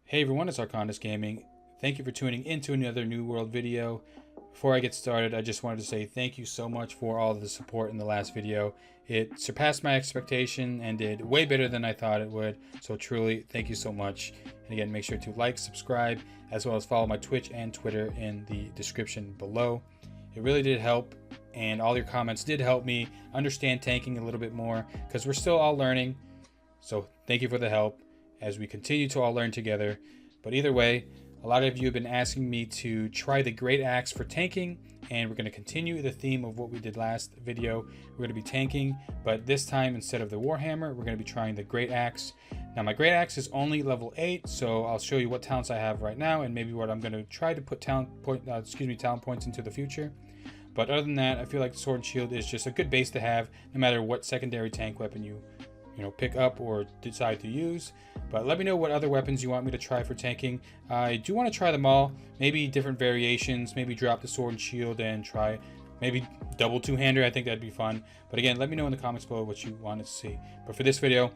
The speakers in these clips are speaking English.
Hey everyone, it's Arcandis Gaming. Thank you for tuning into another New World video. Before I get started, I just wanted to say thank you so much for all of the support in the last video. It surpassed my expectation and did way better than I thought it would. So truly, thank you so much. And again, make sure to like, subscribe, as well as follow my Twitch and Twitter in the description below. It really did help, and all your comments did help me understand tanking a little bit more, because we're still all learning. So thank you for the help as we continue to all learn together. But either way, a lot of you have been asking me to try the Greataxe for tanking, and we're going to continue the theme of what we did last video. We're going to be tanking, but this time instead of the Warhammer, we're going to be trying the Greataxe. Now my Greataxe is only level 8, so I'll show you what talents I have right now and maybe what I'm going to try to put talent points into the future. But other than that, I feel like the Sword and Shield is just a good base to have no matter what secondary tank weapon you pick up or decide to use. But let me know what other weapons you want me to try for tanking. I do want to try them all, maybe different variations, maybe drop the Sword and Shield and try maybe double two-hander. I think that'd be fun. But again, let me know in the comments below what you want to see. But for this video,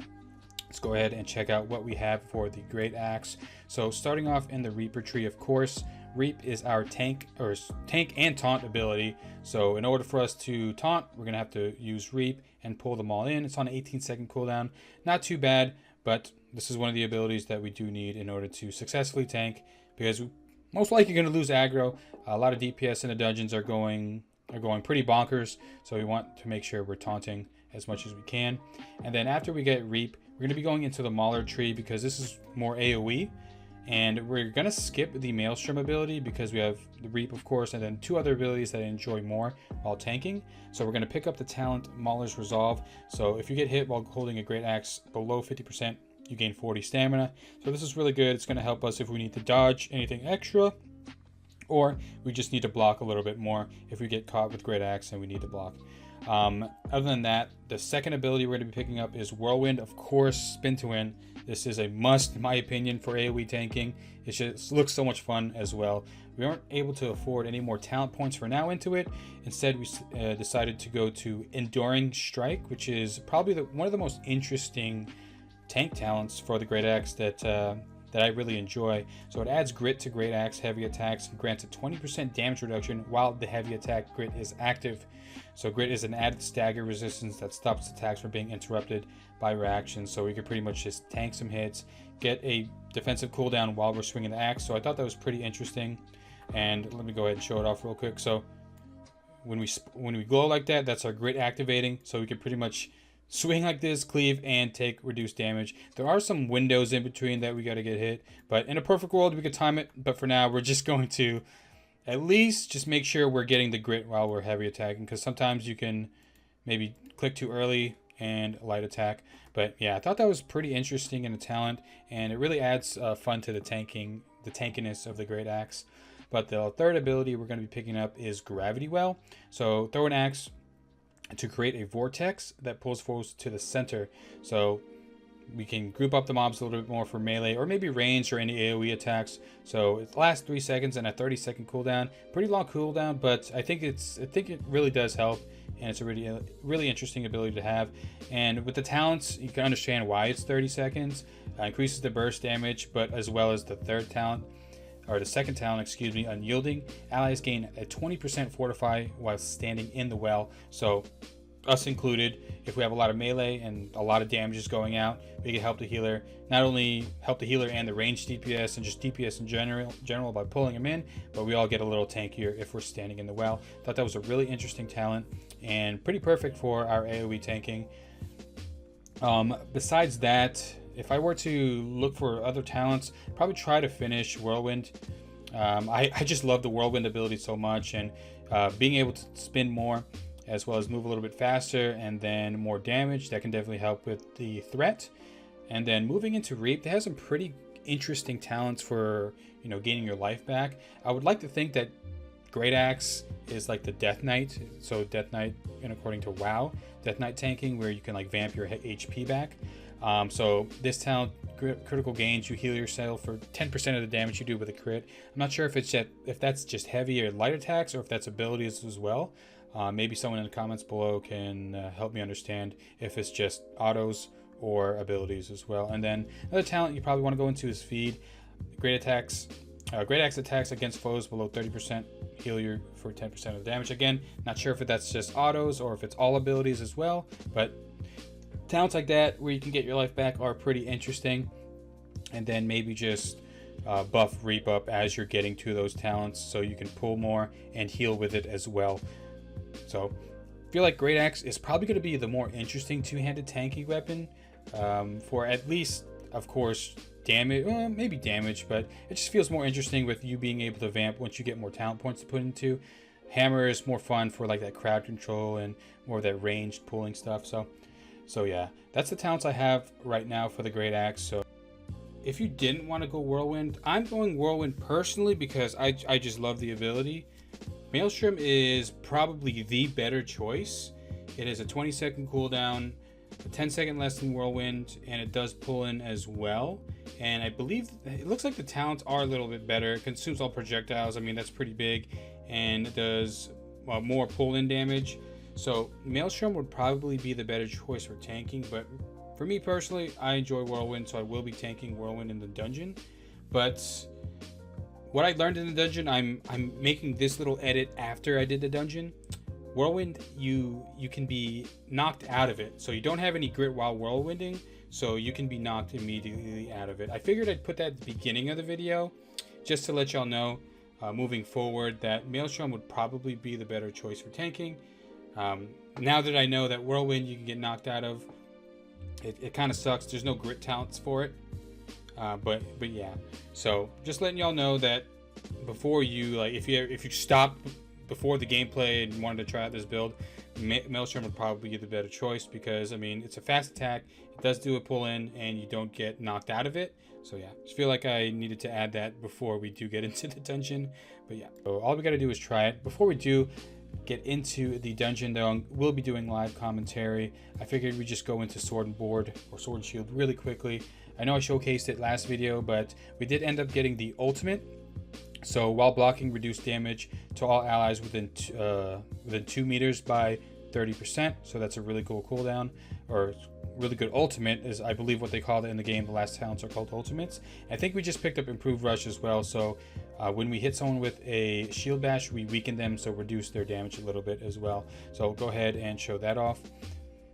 let's go ahead and check out what we have for the Greataxe. So starting off in the Reaper tree, of course, Reap is our tank and taunt ability. So in order for us to taunt, we're gonna have to use Reap and pull them all in. It's on an 18-second cooldown. Not too bad, but this is one of the abilities that we do need in order to successfully tank, because we're most likely gonna lose aggro. A lot of DPS in the dungeons are going pretty bonkers, so we want to make sure we're taunting as much as we can. And then after we get Reap, we're gonna be going into the Mauler tree, because this is more AoE. And we're going to skip the Maelstrom ability because we have the Reap, of course, and then two other abilities that I enjoy more while tanking. So we're going to pick up the talent Mauler's Resolve. So if you get hit while holding a Greataxe below 50%, you gain 40 stamina. So this is really good. It's going to help us if we need to dodge anything extra, or we just need to block a little bit more if we get caught with Greataxe and we need to block. Other than that, the second ability we're going to be picking up is Whirlwind. Of course, Spin to Win. This is a must, in my opinion, for AoE tanking. It just looks so much fun as well. We aren't able to afford any more talent points for now into it. Instead, we decided to go to Enduring Strike, which is probably one of the most interesting tank talents for the Greataxe that I really enjoy. So it adds grit to Greataxe heavy attacks and grants a 20% damage reduction while the heavy attack grit is active. So grit is an added stagger resistance that stops attacks from being interrupted by reactions. So we could pretty much just tank some hits, get a defensive cooldown while we're swinging the axe. So I thought that was pretty interesting. And let me go ahead and show it off real quick. So when we glow like that, that's our grit activating. So we can pretty much swing like this, cleave, and take reduced damage. There are some windows in between that we got to get hit, but in a perfect world we could time it. But for now, we're just going to at least just make sure we're getting the grit while we're heavy attacking, because sometimes you can maybe click too early and light attack. But yeah, I thought that was pretty interesting in a talent, and it really adds fun to the tankiness of the Greataxe. But the third ability we're going to be picking up is Gravity Well. So throw an axe to create a vortex that pulls foes to the center. So we can group up the mobs a little bit more for melee or maybe ranged or any AoE attacks. So it lasts 3 seconds and a 30-second cooldown. Pretty long cooldown, but I think it really does help, and it's a really interesting ability to have. And with the talents, you can understand why it's 30 seconds. Increases the burst damage, but as well as the third talent, or the second talent, excuse me, Unyielding. Allies gain a 20% fortify while standing in the well. So us included, if we have a lot of melee and a lot of damage is going out, we can help the healer. Not only help the healer and the ranged DPS and just DPS in general by pulling them in, but we all get a little tankier if we're standing in the well. Thought that was a really interesting talent and pretty perfect for our AoE tanking. Besides that, if I were to look for other talents, probably try to finish Whirlwind. I just love the Whirlwind ability so much, and being able to spin more as well as move a little bit faster and then more damage, that can definitely help with the threat. And then moving into Reap, they have some pretty interesting talents for gaining your life back. I would like to think that Greataxe is like the Death Knight. So Death Knight, and according to WoW, Death Knight tanking, where you can like vamp your HP back. So this talent, critical gains, you heal yourself for 10% of the damage you do with a crit. I'm not sure if that's just heavy or light attacks, or if that's abilities as well. Maybe someone in the comments below can help me understand if it's just autos or abilities as well. And then another talent you probably want to go into is Feed. Greataxe attacks against foes below 30%. Heal you for 10% of the damage. Again, not sure if that's just autos or if it's all abilities as well, but talents like that where you can get your life back are pretty interesting. And then maybe just buff Reap up as you're getting to those talents so you can pull more and heal with it as well. So I feel like Greataxe is probably going to be the more interesting two-handed tanky weapon for at least, of course, damage, maybe damage, but it just feels more interesting with you being able to vamp once you get more talent points to put into. Hammer is more fun for like that crowd control and more of that ranged pulling stuff. So yeah, that's the talents I have right now for the Greataxe. So if you didn't want to go Whirlwind, I'm going Whirlwind personally because I just love the ability. Maelstrom is probably the better choice. It has a 20-second cooldown, a 10-second less than Whirlwind, and it does pull in as well. And I believe it looks like the talents are a little bit better. It consumes all projectiles. I mean, that's pretty big, and it does more pull-in damage. So Maelstrom would probably be the better choice for tanking, but for me personally, I enjoy Whirlwind, so I will be tanking Whirlwind in the dungeon. But what I learned in the dungeon, I'm making this little edit after I did the dungeon. Whirlwind, you can be knocked out of it, so you don't have any grit while whirlwinding, so you can be knocked immediately out of it. I figured I'd put that at the beginning of the video just to let y'all know moving forward that Maelstrom would probably be the better choice for tanking. Now that I know that Whirlwind you can get knocked out of, it kind of sucks. There's no grit talents for it, but yeah. So just letting y'all know that before you, like, if you stop before the gameplay and wanted to try out this build, Maelstrom would probably be the better choice because, I mean, it's a fast attack, it does do a pull in, and you don't get knocked out of it. So yeah, just feel like I needed to add that before we do get into the dungeon. But yeah, so all we got to do is try it. Before we do get into the dungeon, though, we'll be doing live commentary. I figured we'd just go into Sword and Board or Sword and Shield really quickly. I know I showcased it last video, but we did end up getting the ultimate. So while blocking, reduce damage to all allies within 2 meters by 30%. So that's a really cool cooldown, or really good ultimate is I believe what they called it in the game. The last talents are called ultimates. I think we just picked up improved rush as well. So when we hit someone with a shield bash, we weaken them, so reduce their damage a little bit as well. So I'll go ahead and show that off.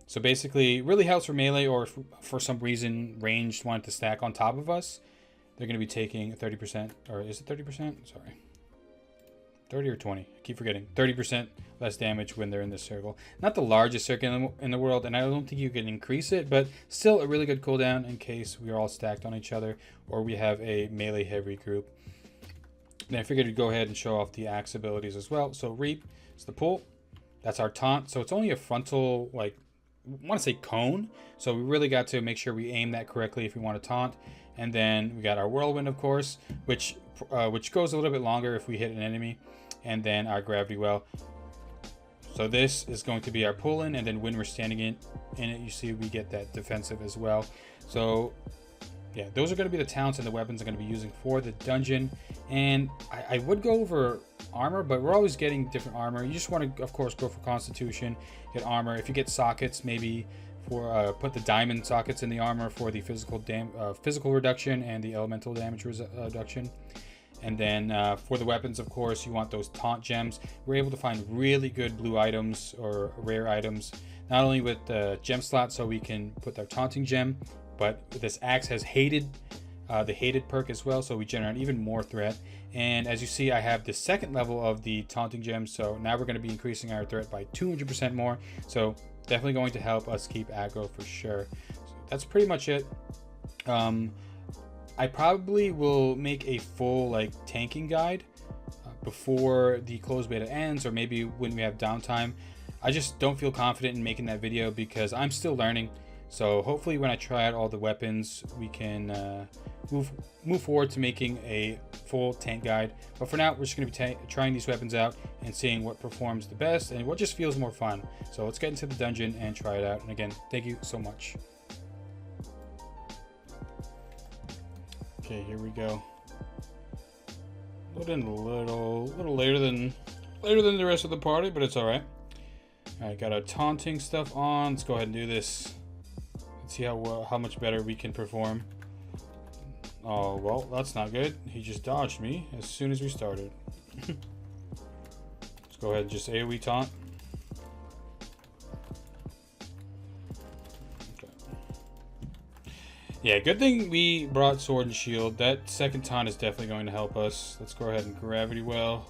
So basically, really helps for melee, or if for some reason ranged wanted to stack on top of us. They're going to be taking 30%, or is it 30%? Sorry. 30 or 20. I keep forgetting. 30% less damage when they're in this circle. Not the largest circle in the world, and I don't think you can increase it, but still a really good cooldown in case we are all stacked on each other or we have a melee heavy group. Then I figured to go ahead and show off the axe abilities as well. So Reap is the pull. That's our taunt. So it's only a frontal, like, I want to say cone. So we really got to make sure we aim that correctly if we want to taunt. And then we got our Whirlwind, of course, which goes a little bit longer if we hit an enemy. And then our Gravity Well. So this is going to be our pull-in, and then when we're standing in it, you see we get that defensive as well. So yeah, those are going to be the talents and the weapons I'm going to be using for the dungeon. And I would go over armor, but we're always getting different armor. You just want to, of course, go for Constitution, get armor. If you get sockets, maybe for put the diamond sockets in the armor for the physical reduction and the elemental damage reduction. And then for the weapons, of course, you want those taunt gems. We're able to find really good blue items or rare items, not only with the gem slot, so we can put our taunting gem, but this axe has the hated perk as well, so we generate even more threat. And as you see, I have the second level of the taunting gem, so now we're going to be increasing our threat by 200% more. So definitely going to help us keep aggro for sure. So that's pretty much it. I probably will make a full tanking guide before the closed beta ends, or maybe when we have downtime. I just don't feel confident in making that video because I'm still learning. So hopefully when I try out all the weapons, we can move forward to making a full tank guide. But for now, we're just going to be trying these weapons out and seeing what performs the best and what just feels more fun. So let's get into the dungeon and try it out. And again, thank you so much. Okay, here we go. Load in a little later than the rest of the party, but it's all right. All right, got our taunting stuff on. Let's go ahead and do this. Let's see how much better we can perform. Oh, well, that's not good. He just dodged me as soon as we started. Let's go ahead and just AoE taunt. Okay. Yeah, good thing we brought Sword and Shield. That second taunt is definitely going to help us. Let's go ahead and Gravity Well.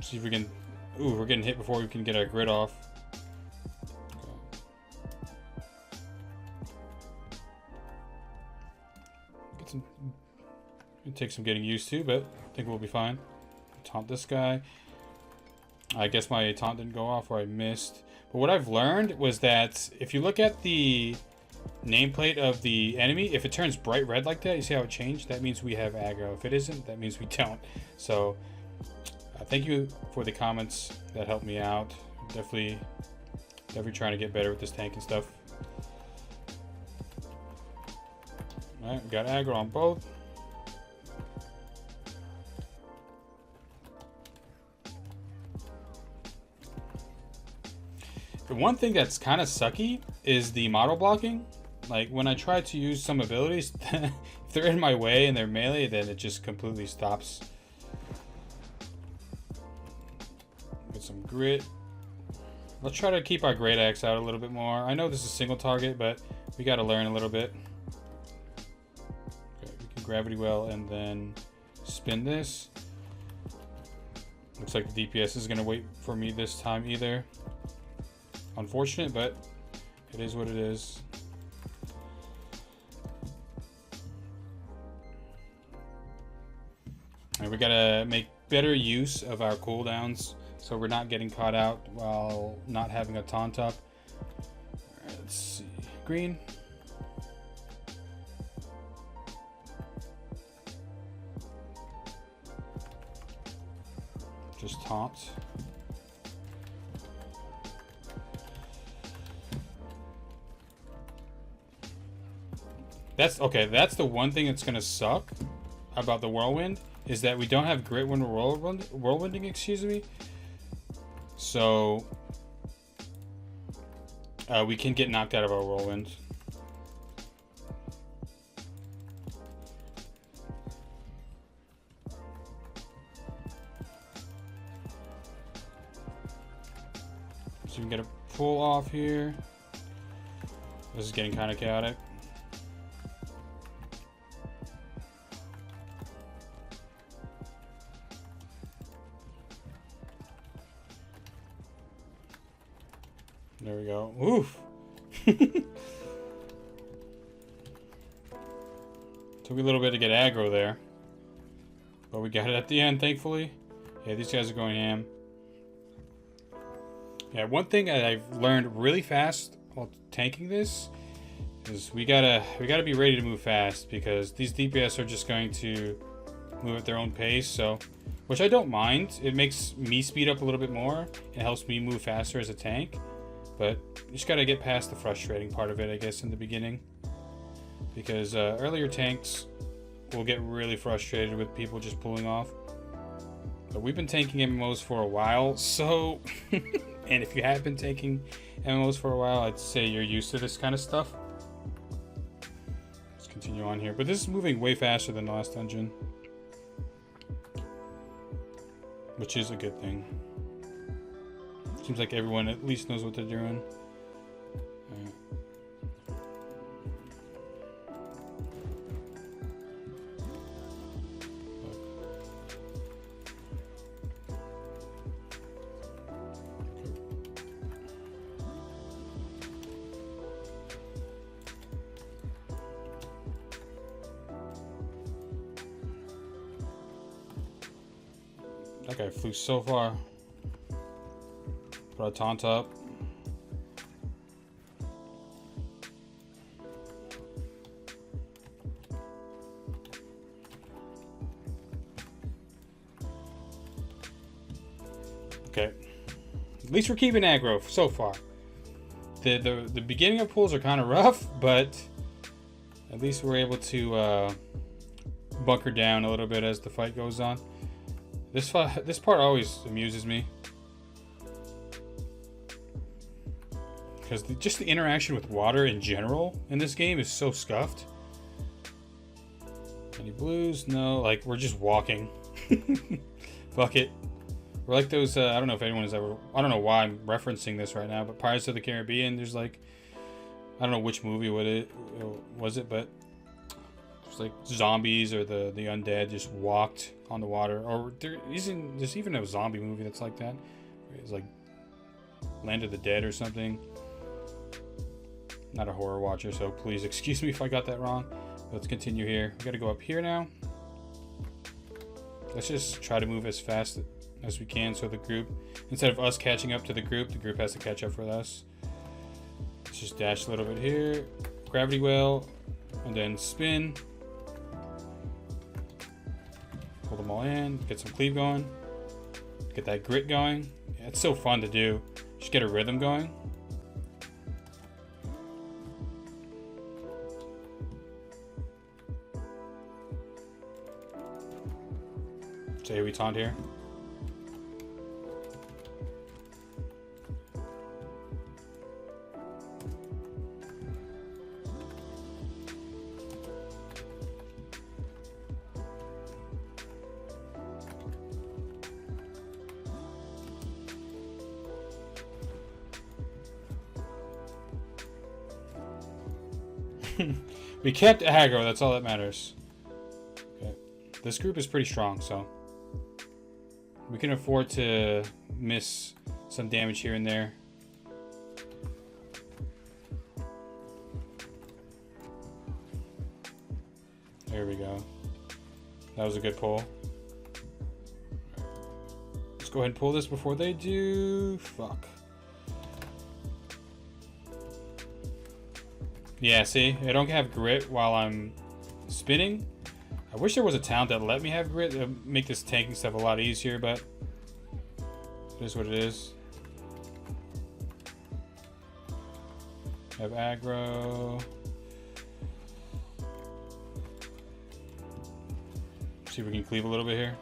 See if we can... Ooh, we're getting hit before we can get our grid off. It takes some getting used to, but I think we'll be fine. Taunt this guy. I guess my taunt didn't go off, or I missed. But what I've learned was that if you look at the nameplate of the enemy, if it turns bright red like that, you see how it changed? That means we have aggro. If it isn't, that means we don't. So thank you for the comments. That helped me out. Definitely trying to get better with this tank and stuff. Alright, we got aggro on both. The one thing that's kind of sucky is the model blocking. Like when I try to use some abilities, if they're in my way and they're melee, then it just completely stops. Get some grit. Let's try to keep our Greataxe out a little bit more. I know this is single target, but we got to learn a little bit. Okay, we can Gravity Well and then spin this. Looks like the DPS is going to wait for me this time either. Unfortunate, but it is what it is. And we gotta make better use of our cooldowns so we're not getting caught out while not having a taunt up. Alright, let's see. Green. Just taunt. That's the one thing that's gonna suck about the whirlwind is that we don't have grit when we're whirlwinding, excuse me. So we can get knocked out of our whirlwind. So we can get a pull off here. This is getting kind of chaotic. There we go. Oof. Took a little bit to get aggro there, but we got it at the end, thankfully. Yeah, these guys are going ham. Yeah, one thing that I've learned really fast while tanking this is we gotta be ready to move fast because these DPS are just going to move at their own pace. So, which I don't mind. It makes me speed up a little bit more. It helps me move faster as a tank. But you just gotta get past the frustrating part of it, I guess, in the beginning. Because earlier tanks will get really frustrated with people just pulling off. But we've been tanking MMOs for a while, so... and if you have been tanking MMOs for a while, I'd say you're used to this kind of stuff. Let's continue on here. But this is moving way faster than the last dungeon. Which is a good thing. Seems like everyone at least knows what they're doing. That guy flew so far. Put a taunt up. Okay. At least we're keeping aggro so far. The beginning of pulls are kind of rough, but at least we're able to bunker down a little bit as the fight goes on. This part always amuses me. because just the interaction with water in general in this game is so scuffed. Any blues? No, like we're just walking. Fuck it. We're like those, I don't know if anyone has ever, I don't know why I'm referencing this right now, but Pirates of the Caribbean, there's like, I don't know which movie was it, but it's like zombies or the undead just walked on the water. Or there's even a zombie movie that's like that. It's like Land of the Dead or something. Not a horror watcher, so please excuse me if I got that wrong. Let's continue here. We gotta go up here now. Let's just try to move as fast as we can so the group, instead of us catching up to the group has to catch up with us. Let's just dash a little bit here. Gravity well, and then spin. Pull them all in, get some cleave going. Get that grit going. Yeah, it's so fun to do. Just get a rhythm going. So we taunt here. We kept aggro, that's all that matters. Okay. This group is pretty strong, so we can afford to miss some damage here and there. There we go. That was a good pull. Let's go ahead and pull this before they do. Fuck. Yeah, see? I don't have grit while I'm spinning. I wish there was a talent that let me have grit. That would make this tanking stuff a lot easier, but it is what it is. Have aggro. See if we can cleave a little bit here.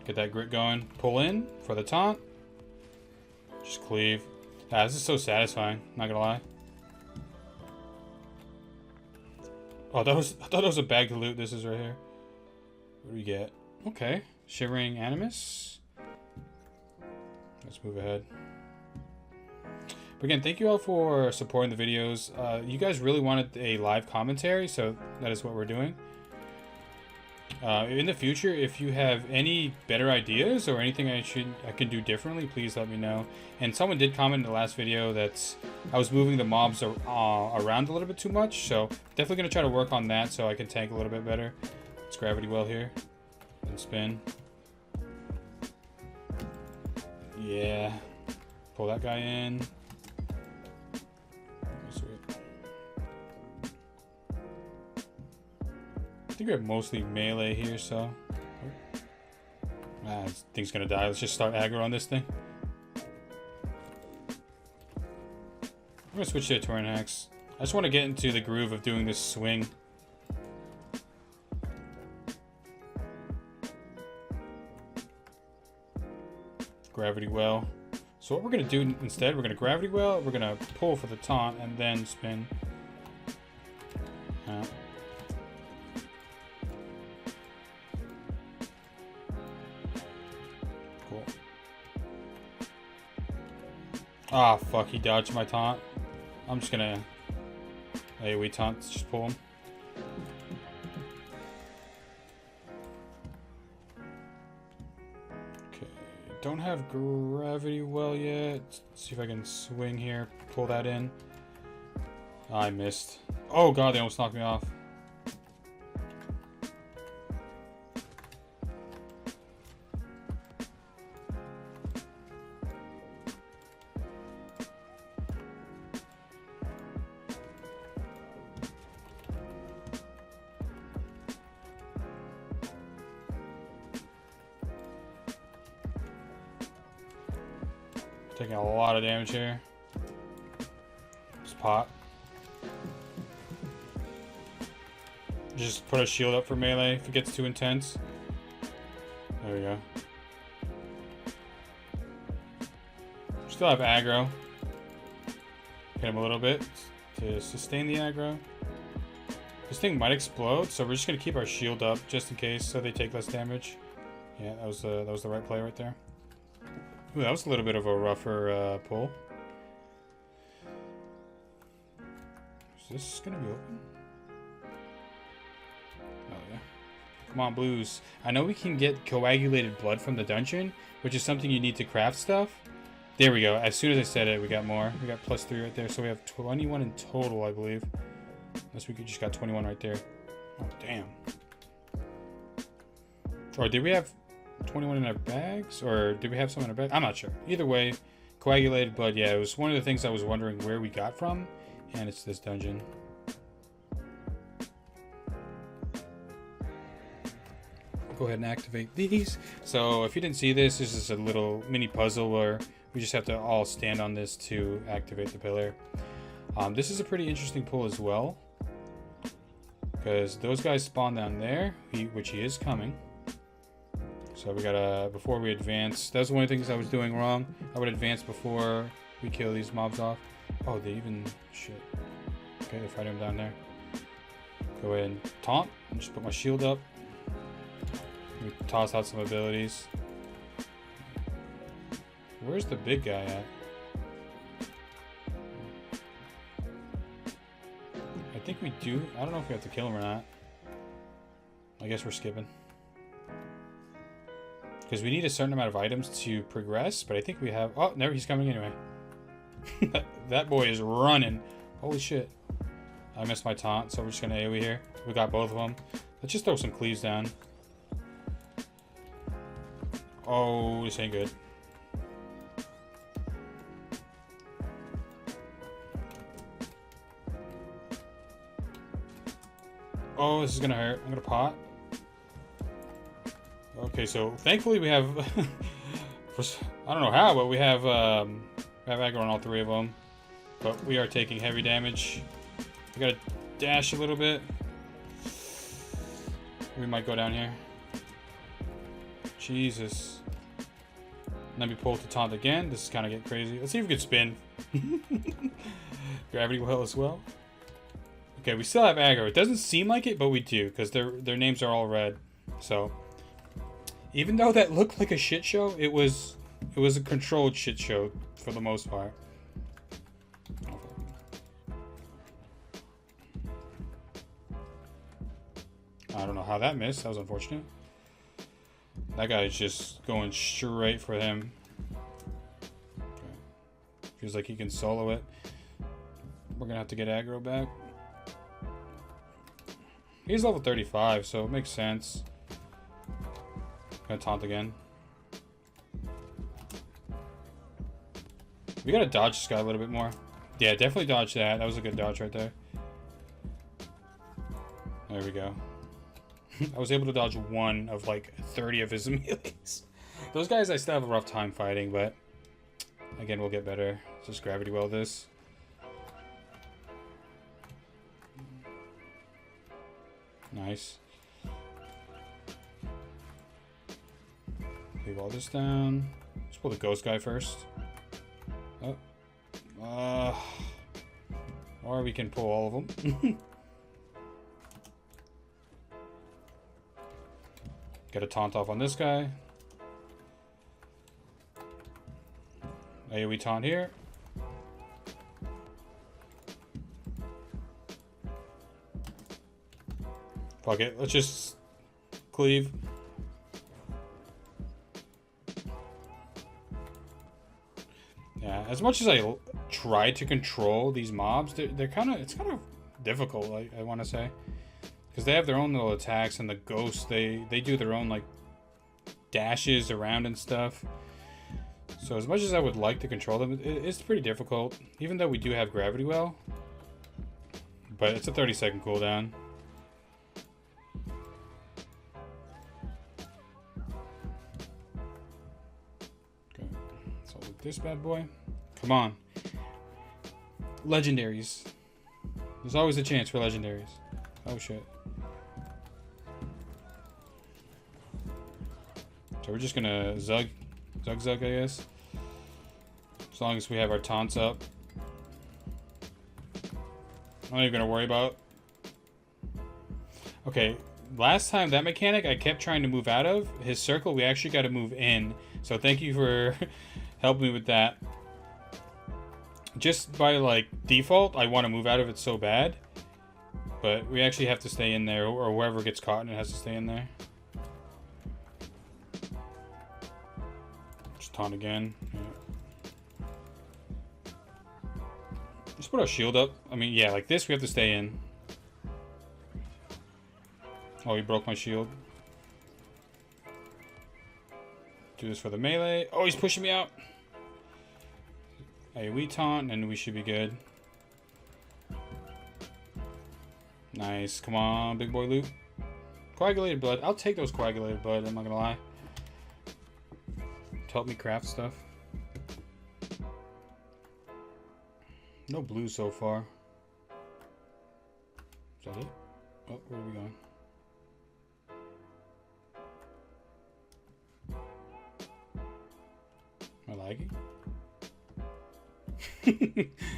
Get that grit going. Pull in for the taunt. Just cleave. Ah, this is so satisfying, not gonna lie. Oh, I thought that was a bag to loot. This is right here. What do we get? Okay. Shivering Animus. Let's move ahead. But again, thank you all for supporting the videos. You guys really wanted a live commentary, so that is what we're doing. In the future, if you have any better ideas or anything I can do differently, please let me know. And someone did comment in the last video that I was moving the mobs around a little bit too much, so definitely gonna try to work on that so I can tank a little bit better. Let's gravity well here and spin. Yeah, pull that guy in. Sweet. I think we have mostly melee here, so this thing's gonna die. Let's just start aggro on this thing. I'm gonna switch to a Greataxe. I just want to get into the groove of doing this swing. Gravity well. So what we're gonna do instead, we're gonna gravity well, we're gonna pull for the taunt, and then spin. Cool. Ah, fuck, he dodged my taunt. I'm just gonna AoE taunt, just pull him. Okay, don't have gravity well yet. Let's see if I can swing here, pull that in. I missed. Oh god, they almost knocked me off. Taking a lot of damage here. Just pot. Just put a shield up for melee if it gets too intense. There we go. Still have aggro. Hit him a little bit to sustain the aggro. This thing might explode, so we're just gonna keep our shield up just in case, so they take less damage. Yeah, that was the right play right there. Ooh, that was a little bit of a rougher pull. Is this gonna be open? Oh yeah. Come on, blues. I know we can get coagulated blood from the dungeon, which is something you need to craft stuff. There we go. As soon as I said it, we got more. We got +3 right there, so we have 21 in total, I believe. Unless we just got 21 right there. Oh, damn. Or did we have 21 in our bags? Or did we have some in our bag? I'm not sure. Either way, coagulated blood, yeah, it was one of the things I was wondering where we got from. And it's this dungeon. Go ahead and activate these. So if you didn't see this, this is a little mini puzzle where we just have to all stand on this to activate the pillar. This is a pretty interesting pull as well, because those guys spawn down there, which he is coming. So we gotta, before we advance, that was one of the things I was doing wrong. I would advance before we kill these mobs off. Oh, they even, shit. Okay, they're fighting him down there. Go ahead and taunt, and just put my shield up. We toss out some abilities. Where's the big guy at? I think we do. I don't know if we have to kill him or not. I guess we're skipping. Because we need a certain amount of items to progress, but I think we have... Oh, no, he's coming anyway. That boy is running. Holy shit. I missed my taunt, so we're just going to AoE here. We got both of them. Let's just throw some cleaves down. Oh, this ain't good. Oh, this is gonna hurt. I'm gonna pot. Okay, so thankfully we have... I don't know how, but we have aggro on all 3 of them. But we are taking heavy damage. We gotta dash a little bit. We might go down here. Jesus. Let me pull to taunt again. This is kind of getting crazy. Let's see if we can spin. Gravity well as well. Okay, we still have aggro. It doesn't seem like it, but we do, because their names are all red. So, even though that looked like a shit show, it was a controlled shit show for the most part. I don't know how that missed. That was unfortunate. That guy is just going straight for him. Okay. Feels like he can solo it. We're gonna have to get aggro back. He's level 35, so it makes sense. Gonna taunt again. We gotta dodge this guy a little bit more. Yeah, definitely dodge that. That was a good dodge right there. There we go. I was able to dodge 1 of like 30 of his melees. Those guys I still have a rough time fighting, but again, we'll get better. Let's just gravity well this. Nice. Leave all this down. Let's pull the ghost guy first. Oh. Or we can pull all of them. Get a taunt off on this guy. AoE taunt here. Fuck it, let's just cleave. Yeah, as much as I try to control these mobs, they're kind of, it's kind of difficult, I want to say. Because they have their own little attacks, and the ghosts, they do their own, like, dashes around and stuff. So as much as I would like to control them, it's pretty difficult. Even though we do have gravity well. But it's a 30-second cooldown. Okay, so with this bad boy. Come on. Legendaries. There's always a chance for legendaries. Oh shit. So we're just gonna zug, I guess. As long as we have our taunts up. I'm not even gonna worry about. Okay, last time that mechanic I kept trying to move out of his circle, we actually got to move in. So thank you for helping me with that. Just by like default, I want to move out of it so bad, but we actually have to stay in there, or whoever gets caught in it has to stay in there. Just taunt again. Yeah. Just put our shield up. I mean, yeah, like this we have to stay in. Oh, he broke my shield. Do this for the melee. Oh, he's pushing me out. AoE taunt, and we should be good. Nice. Come on, big boy loot. Coagulated blood. I'll take those coagulated blood, I'm not gonna lie. To help me craft stuff. No blue so far. Is that it? Oh, where are we going? Am I lagging?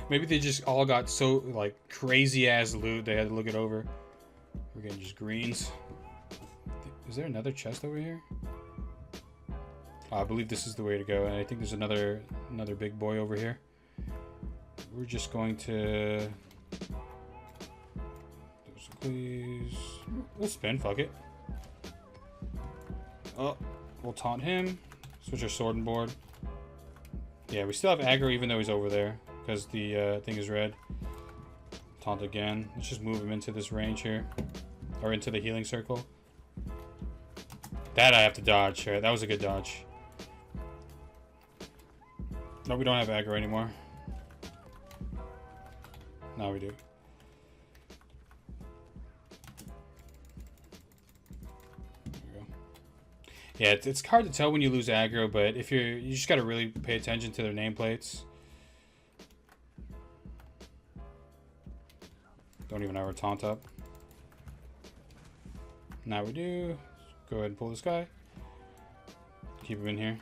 Maybe they just all got so like crazy ass loot they had to look it over. We're getting just greens. Is there another chest over here? I believe this is the way to go, and I think there's another big boy over here. We're just going to please. We'll spin, fuck it. Oh, we'll taunt him. Switch our sword and board. Yeah, we still have aggro even though he's over there because the thing is red. Taunt again. Let's just move him into this range here, or into the healing circle. That I have to dodge. Right, that was a good dodge. No, we don't have aggro anymore. Now we do. There we go. Yeah, it's hard to tell when you lose aggro, but if you just gotta really pay attention to their nameplates. Don't even have our taunt up. Now we do. Go ahead and pull this guy. Keep him in here.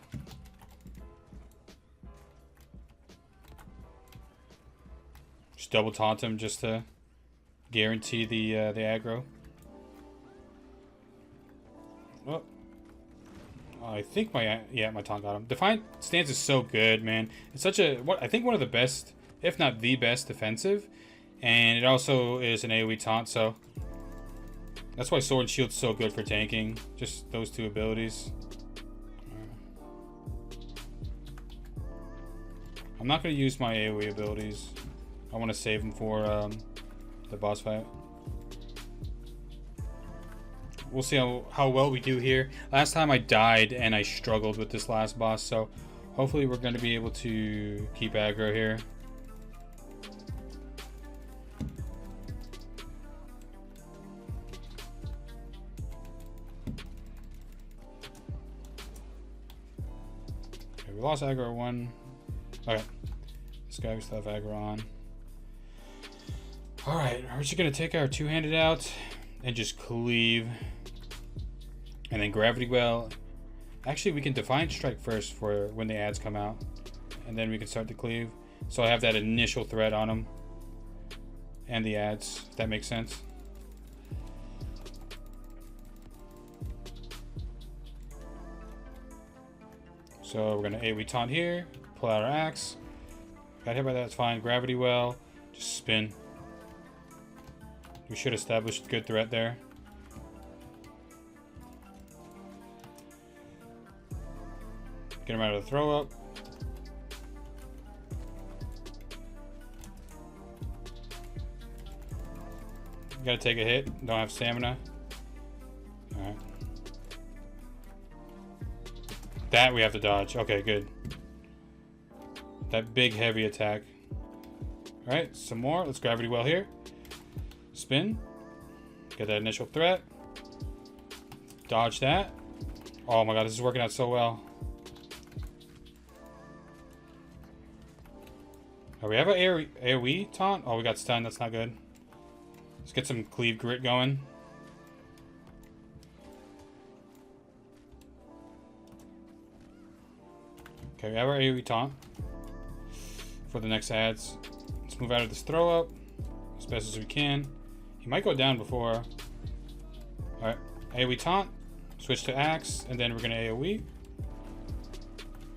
Just double taunt him just to guarantee the aggro. Oh, I think my taunt got him. Defiant stance is so good, man. It's such a I think one of the best, if not the best, defensive, and it also is an AoE taunt. So that's why Sword and Shield's so good for tanking. Just those two abilities. I'm not going to use my AoE abilities. I want to save them for the boss fight. We'll see how well we do here. Last time I died and I struggled with this last boss, so hopefully we're going to be able to keep aggro here. Okay, we lost aggro 1. Okay. This guy we still have aggro on. Alright, we're just going to take our two-handed out and just cleave. And then Gravity Well. Actually, we can Defiant Strike first for when the ads come out. And then we can start to cleave. So I have that initial threat on them. And the ads, if that makes sense. So we're going to AoE taunt here. Pull out our axe. Got hit by that, it's fine. Gravity Well. Just spin. We should establish a good threat there. Get him out of the throw up. Gotta take a hit. Don't have stamina. Alright. That we have to dodge. Okay, good. That big heavy attack. Alright, some more. Let's Gravity Well here. Spin. Get that initial threat. Dodge that. Oh my god, this is working out so well. Oh, we have an AoE taunt? Oh, we got stunned. That's not good. Let's get some cleave grit going. Okay, we have our AoE taunt for the next ads. Let's move out of this throw up. Let's best as we can. He might go down before. Alright, AoE taunt, switch to axe, and then we're gonna AoE.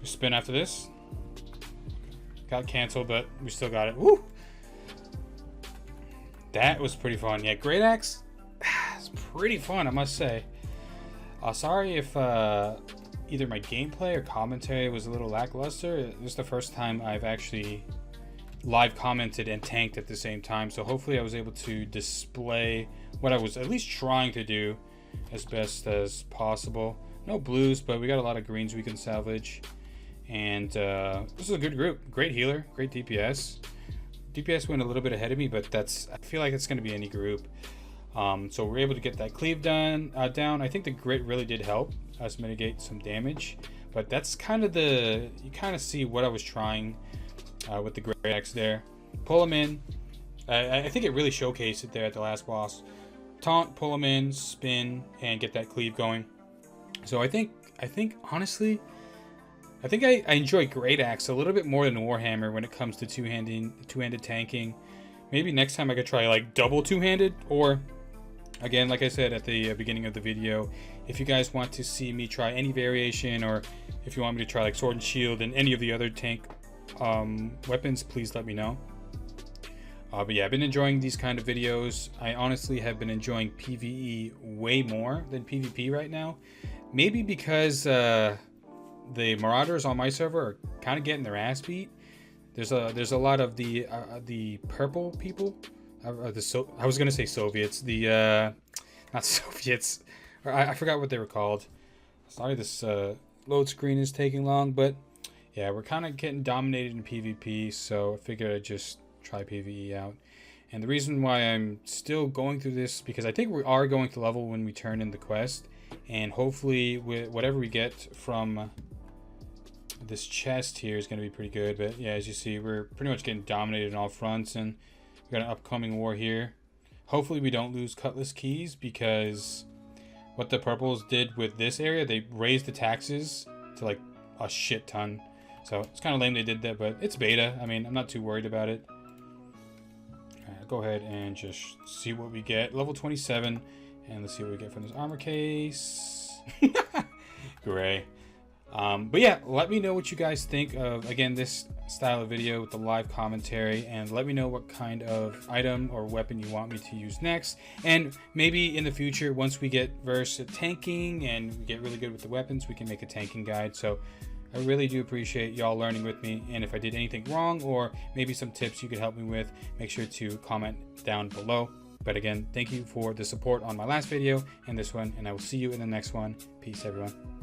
We spin after this. Got canceled, but we still got it. Woo! That was pretty fun. Yeah, Greataxe, it's pretty fun, I must say. Sorry if either my gameplay or commentary was a little lackluster. This is the first time I've actually live commented and tanked at the same time, so hopefully I was able to display what I was at least trying to do as best as possible. No blues, but we got a lot of greens we can salvage. And this is a good group. Great healer, great DPS. DPS went a little bit ahead of me, but I feel like it's going to be any group. So we're able to get that cleave down. I think the grit really did help us mitigate some damage, but that's kind of you kind of see what I was trying with the Greataxe there. Pull him in. I think it really showcased it there at the last boss. Taunt, pull him in, spin, and get that cleave going. So I think honestly, I think I enjoy Greataxe a little bit more than Warhammer when it comes to two-handed tanking. Maybe next time I could try like double two-handed, or again, like I said at the beginning of the video, if you guys want to see me try any variation, or if you want me to try like sword and shield and any of the other tank weapons, please let me know. But yeah, I've been enjoying these kind of videos. I honestly have been enjoying PvE way more than PvP right now. Maybe because the Marauders on my server are kind of getting their ass beat. There's a lot of the purple people. I was gonna say Soviets. Not Soviets. I forgot what they were called. Sorry, this load screen is taking long, but yeah, we're kind of getting dominated in PvP. So I figured I'd just try PvE out. And the reason why I'm still going through this, because I think we are going to level when we turn in the quest, and hopefully with whatever we get from this chest here is going to be pretty good. But yeah, as you see, we're pretty much getting dominated on all fronts, and we got an upcoming war here. Hopefully we don't lose Cutlass keys, because what the purples did with this area, they raised the taxes to like a shit ton. So it's kind of lame they did that, but it's beta. I mean, I'm not too worried about it. Go ahead and just see what we get. Level 27, and let's see what we get from this armor case. Gray. But yeah, let me know what you guys think of, again, this style of video with the live commentary, and let me know what kind of item or weapon you want me to use next. And maybe in the future, once we get versed at tanking and we get really good with the weapons, we can make a tanking guide. So I really do appreciate y'all learning with me, and if I did anything wrong or maybe some tips you could help me with, make sure to comment down below. But again, thank you for the support on my last video and this one, and I will see you in the next one. Peace, everyone.